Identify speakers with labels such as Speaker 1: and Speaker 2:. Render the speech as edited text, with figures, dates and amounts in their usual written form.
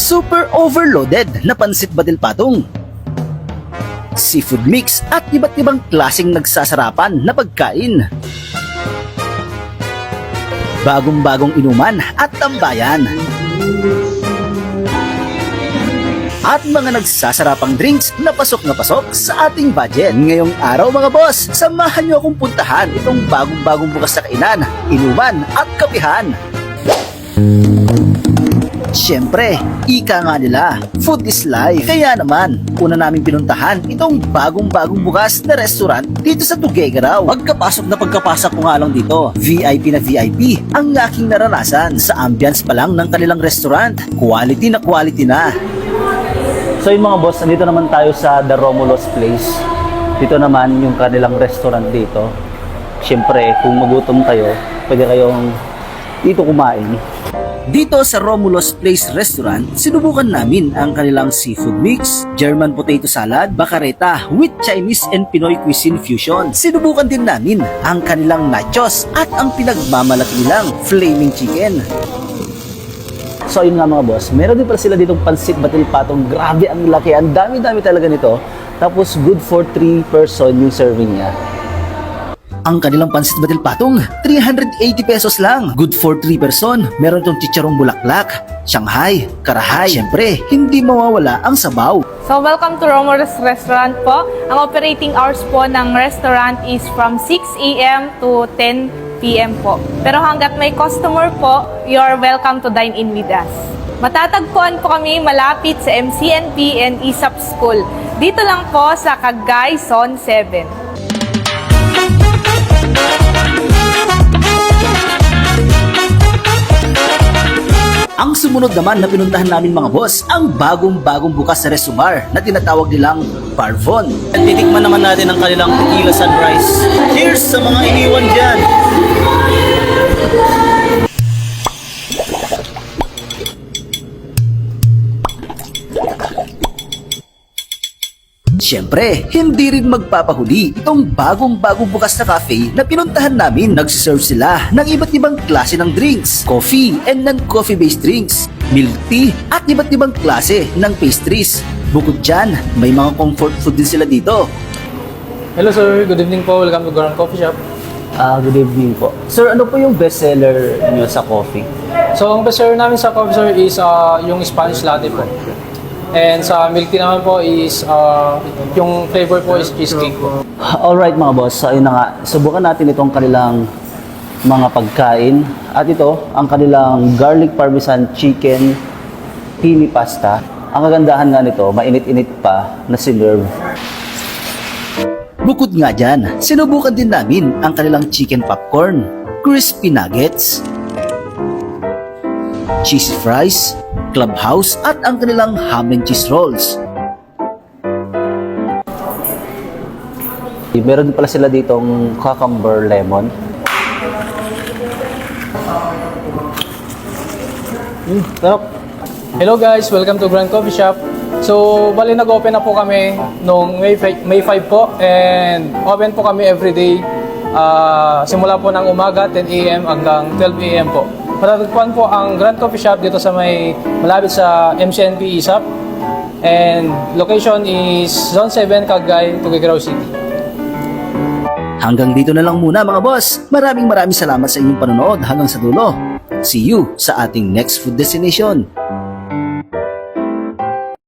Speaker 1: super overloaded na pansit batil patong, seafood mix at iba't ibang klaseng nagsasarapan na pagkain, bagong-bagong inuman at tambayan, at mga nagsasarapang drinks na pasok sa ating budget. Ngayong araw mga boss, samahan nyo akong puntahan itong bagong-bagong bukas na kainan, inuman at kapihan. Siyempre, ika nga nila, food is life. Kaya naman, una namin pinuntahan itong bagong-bagong bukas na restaurant dito sa Tuguegarao. Pagkapasok ko nga lang dito, VIP na VIP ang aking naranasan. Sa ambience pa lang ng kanilang restaurant, quality na. So yung mga boss, nandito naman tayo sa The Romulos Place. Dito naman yung kanilang restaurant dito. Siyempre, kung magutom kayo, pwede kayong dito kumain. Dito sa Romulos Place Restaurant, sinubukan namin ang kanilang seafood mix, German potato salad, bacareta with Chinese and Pinoy cuisine fusion. Sinubukan din namin ang kanilang nachos at ang pinagmamalaki nilang flaming chicken. So yun nga mga boss, meron din pala sila ditong pansit batil patong. Grabe ang laki, ang dami-dami talaga nito. Tapos good for 3 person yung serving niya. Ang kanilang pansit batil patong, 380 pesos lang. Good for 3 person. Meron itong chicharong bulaklak, Shanghai, karahay. Siyempre, hindi mawawala ang sabaw.
Speaker 2: So welcome to Romulos Restaurant po. Ang operating hours po ng restaurant is from 6 a.m. to 10 p.m. po. Pero hanggat may customer po, you're welcome to dine in with us. Matatagpuan po kami malapit sa MCNP and ISAP School. Dito lang po sa Cagay, Zone 7.
Speaker 1: Ang sumunod naman na pinuntahan namin mga boss, ang bagong-bagong bukas na resubar na tinatawag nilang Parvon. Titikman naman natin ang kanilang tequila sunrise. Cheers sa mga iniwan dyan! Siyempre, hindi rin magpapahuli itong bagong-bagong bukas na cafe na pinuntahan namin. Nagsiserve sila ng iba't ibang klase ng drinks, coffee and non-coffee based drinks, milk tea at iba't ibang klase ng pastries. Bukod dyan, may mga comfort food din sila dito.
Speaker 3: Hello sir, good evening po. Welcome to Grand Coffee Shop.
Speaker 1: Good evening po. Sir, ano po yung bestseller niyo sa coffee?
Speaker 3: So, ang best seller namin sa coffee sir is yung Spanish latte po. And sa milk tea naman po is yung flavor po is cheesecake po.
Speaker 1: Alright mga boss, so ayun na nga. Subukan natin itong kanilang mga pagkain. At ito, ang kanilang garlic parmesan chicken pini pasta. Ang kagandahan nga nito, mainit-init pa na sinerve. Bukod nga dyan, sinubukan din namin ang kanilang chicken popcorn, crispy nuggets, cheesy fries, clubhouse at ang kanilang ham and cheese rolls. Meron pala sila ditong cucumber lemon. Sarap.
Speaker 3: Hello guys, welcome to Grand Coffee Shop. So, bali nag-open na po kami nung May 5 po and open po kami everyday. Simula po ng umaga 10 a.m. hanggang 12 a.m. po. Matatagpuan po ang Grand Coffee Shop dito sa malapit sa MCNP ISAP. And location is Zone 7, Cagay, Tuguegarao City.
Speaker 1: Hanggang dito na lang muna mga boss. Maraming salamat sa inyong panonood hanggang sa dulo. See you sa ating next food destination.